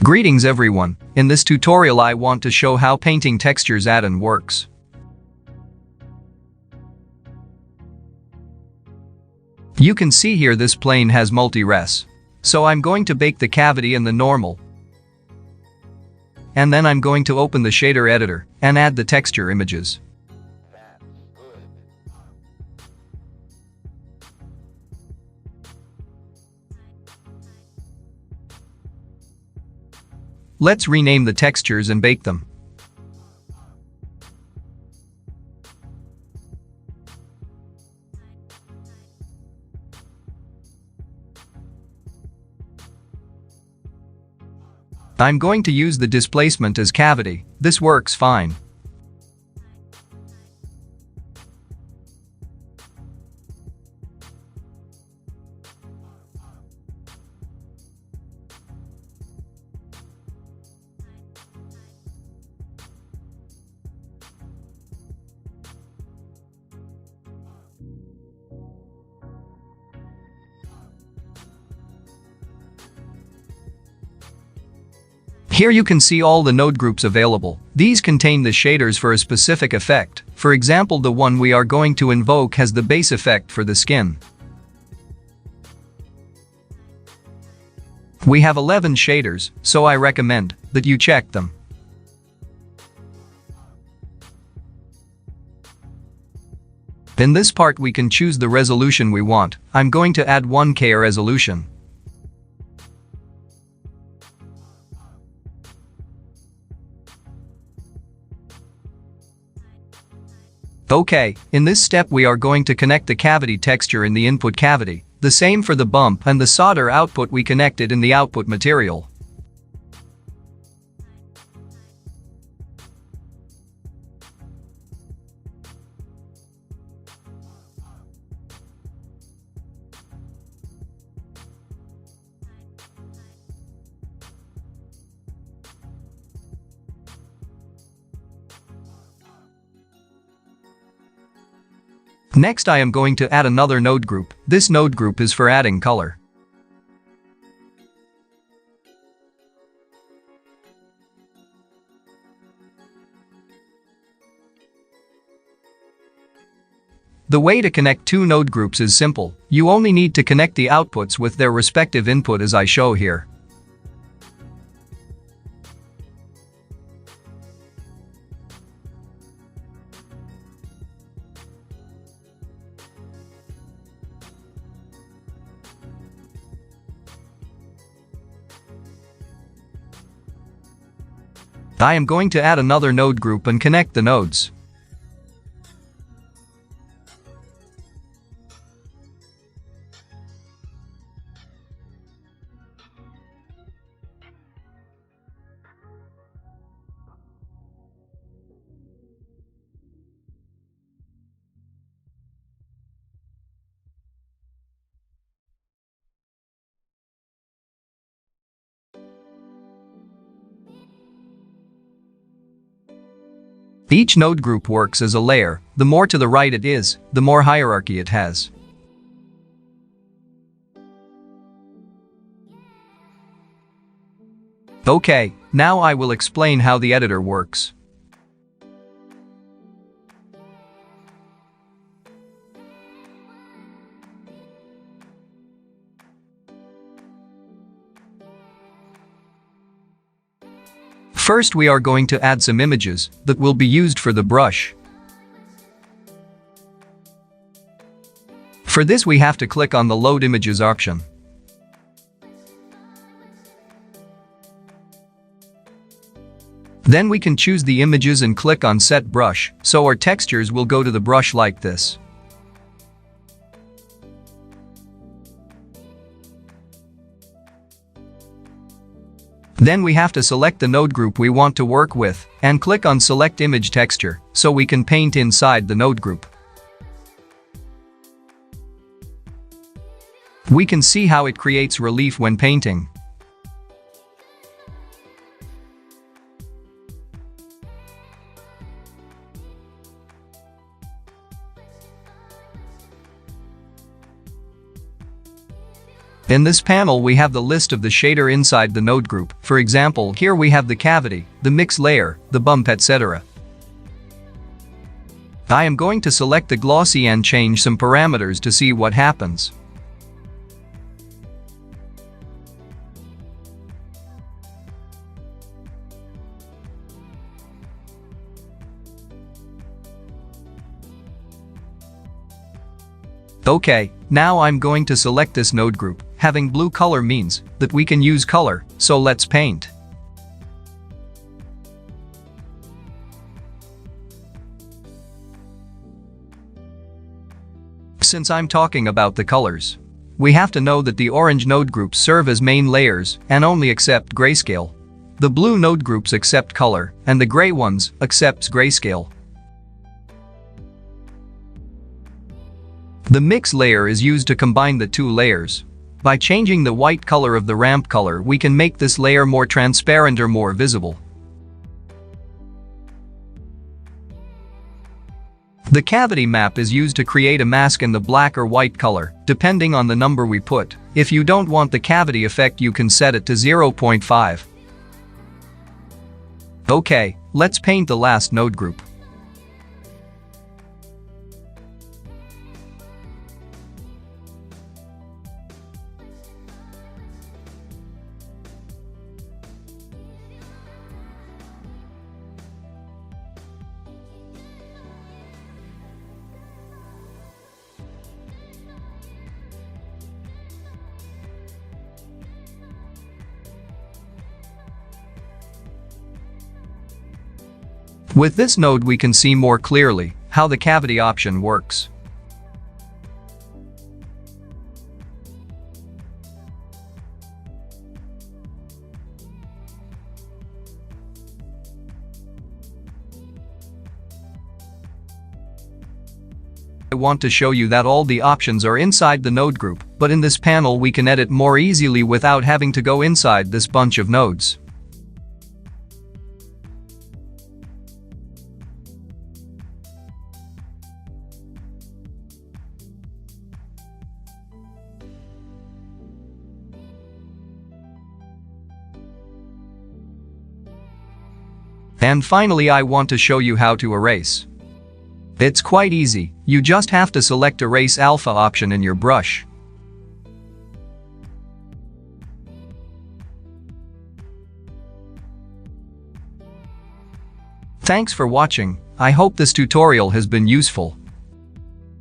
Greetings everyone, in this tutorial I want to show how painting textures add-on works. You can see here this plane has multi-res. So I'm going to bake the cavity and the normal. And then I'm going to open the shader editor and add the texture images. Let's rename the textures and bake them. I'm going to use the displacement as cavity. This works fine. Here you can see all the node groups available. These contain the shaders for a specific effect. For example, the one we are going to invoke has the base effect for the skin. We have 11 shaders, so I recommend that you check them. In this part we can choose the resolution we want. I'm going to add 1K resolution. Okay, in this step we are going to connect the cavity texture in the input cavity, the same for the bump and the solder output we connected in the output material. Next I am going to add another node group. This node group is for adding color. The way to connect two node groups is simple. You only need to connect the outputs with their respective input as I show here. I am going to add another node group and connect the nodes. Each node group works as a layer. The more to the right it is, the more hierarchy it has. Okay, now I will explain how the editor works. First we are going to add some images that will be used for the brush. For this we have to click on the Load Images option. Then we can choose the images and click on Set Brush, so our textures will go to the brush like this. Then we have to select the node group we want to work with and click on Select Image Texture so we can paint inside the node group. We can see how it creates relief when painting. In this panel we have the list of the shader inside the node group. For example, here we have the cavity, the mix layer, the bump, etc. I am going to select the glossy and change some parameters to see what happens. Okay, now I'm going to select this node group. Having blue color means that we can use color, so let's paint. Since I'm talking about the colors, we have to know that the orange node groups serve as main layers and only accept grayscale. The blue node groups accept color, and the gray ones accepts grayscale. The mix layer is used to combine the two layers. By changing the white color of the ramp color, we can make this layer more transparent or more visible. The cavity map is used to create a mask in the black or white color, depending on the number we put. If you don't want the cavity effect, you can set it to 0.5. Okay, let's paint the last node group. With this node we can see more clearly how the cavity option works. I want to show you that all the options are inside the node group, but in this panel we can edit more easily without having to go inside this bunch of nodes. And finally, I want to show you how to erase. It's quite easy, you just have to select Erase Alpha option in your brush. Thanks for watching. I hope this tutorial has been useful.